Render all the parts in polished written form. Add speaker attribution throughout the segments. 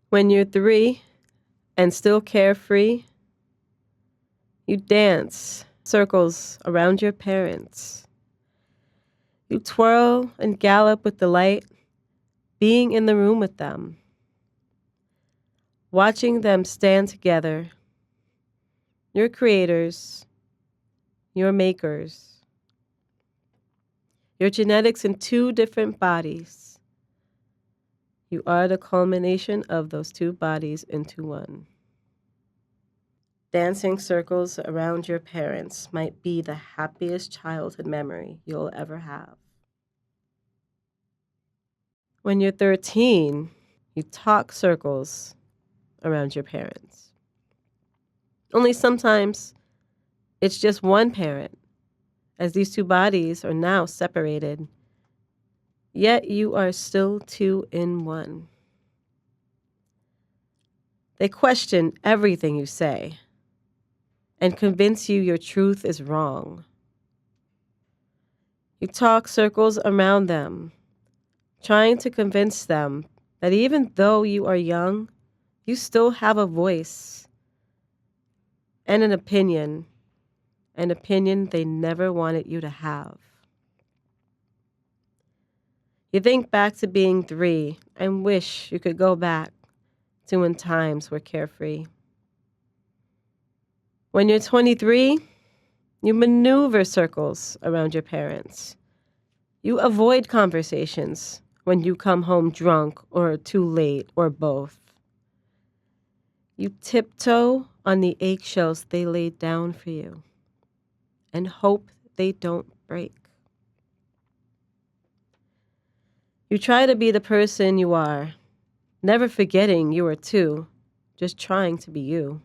Speaker 1: When you're 3 and still carefree, you dance circles around your parents. You twirl and gallop with delight, being in the room with them, watching them stand together, your creators, your makers, your genetics in 2 different bodies. You are the culmination of those 2 bodies into one. Dancing circles around your parents might be the happiest childhood memory you'll ever have. When you're 13, you talk circles around your parents. Only sometimes it's just one parent, as these 2 bodies are now separated, yet you are still 2 in 1. They question everything you say and convince you your truth is wrong. You talk circles around them, trying to convince them that even though you are young, you still have a voice and an opinion they never wanted you to have. You think back to being 3 and wish you could go back to when times were carefree. When you're 23, you maneuver circles around your parents. You avoid conversations when you come home drunk or too late or both. You tiptoe on the eggshells they laid down for you and hope they don't break. You try to be the person you are, never forgetting you are 2, just trying to be you.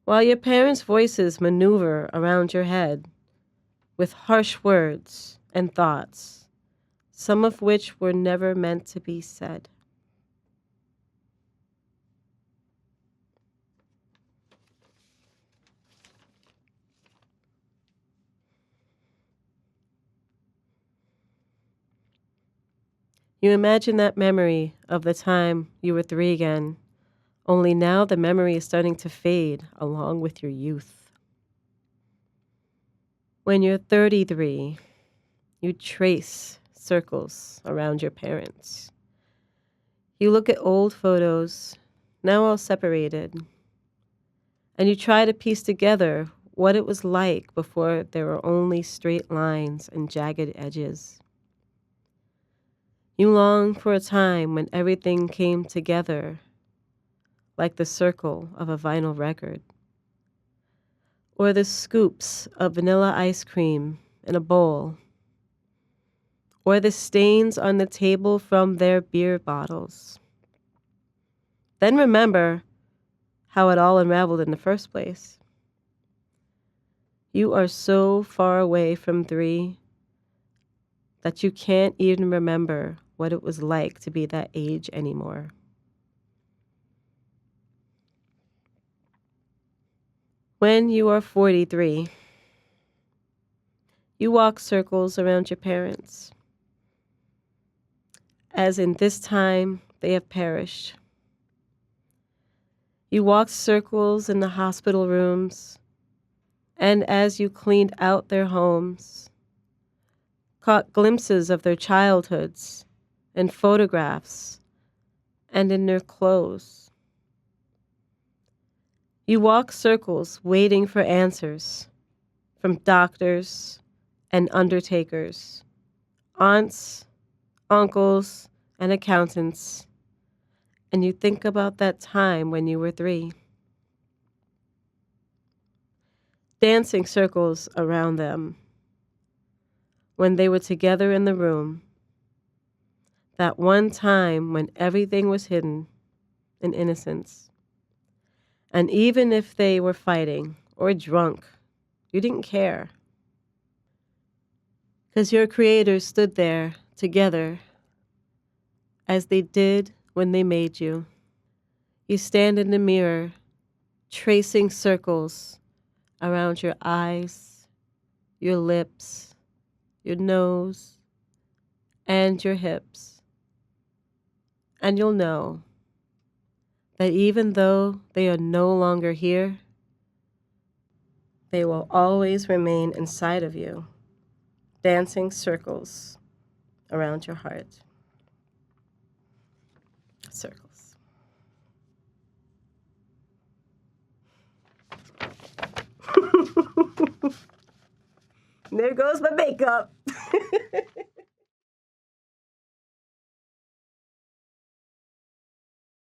Speaker 1: While your parents' voices maneuver around your head with harsh words and thoughts, some of which were never meant to be said. You imagine that memory of the time you were 3 again, only now the memory is starting to fade along with your youth. When you're 33, you trace circles around your parents. You look at old photos, now all separated, and you try to piece together what it was like before there were only straight lines and jagged edges. You long for a time when everything came together, like the circle of a vinyl record, or the scoops of vanilla ice cream in a bowl, or the stains on the table from their beer bottles. Then remember how it all unraveled in the first place. You are so far away from 3 that you can't even remember what it was like to be that age anymore. When you are 43, you walk circles around your parents, as in this time they have perished. You walked circles in the hospital rooms, and as you cleaned out their homes, caught glimpses of their childhoods in photographs and in their clothes. You walk circles waiting for answers from doctors and undertakers, aunts, uncles, and accountants, and you think about that time when you were 3. Dancing circles around them when they were together in the room, that one time when everything was hidden in innocence. And even if they were fighting or drunk, you didn't care. Because your creators stood there together as they did when they made you. You stand in the mirror, tracing circles around your eyes, your lips, your nose, and your hips. And you'll know that even though they are no longer here, they will always remain inside of you, dancing circles around your heart. Circles. There goes my makeup.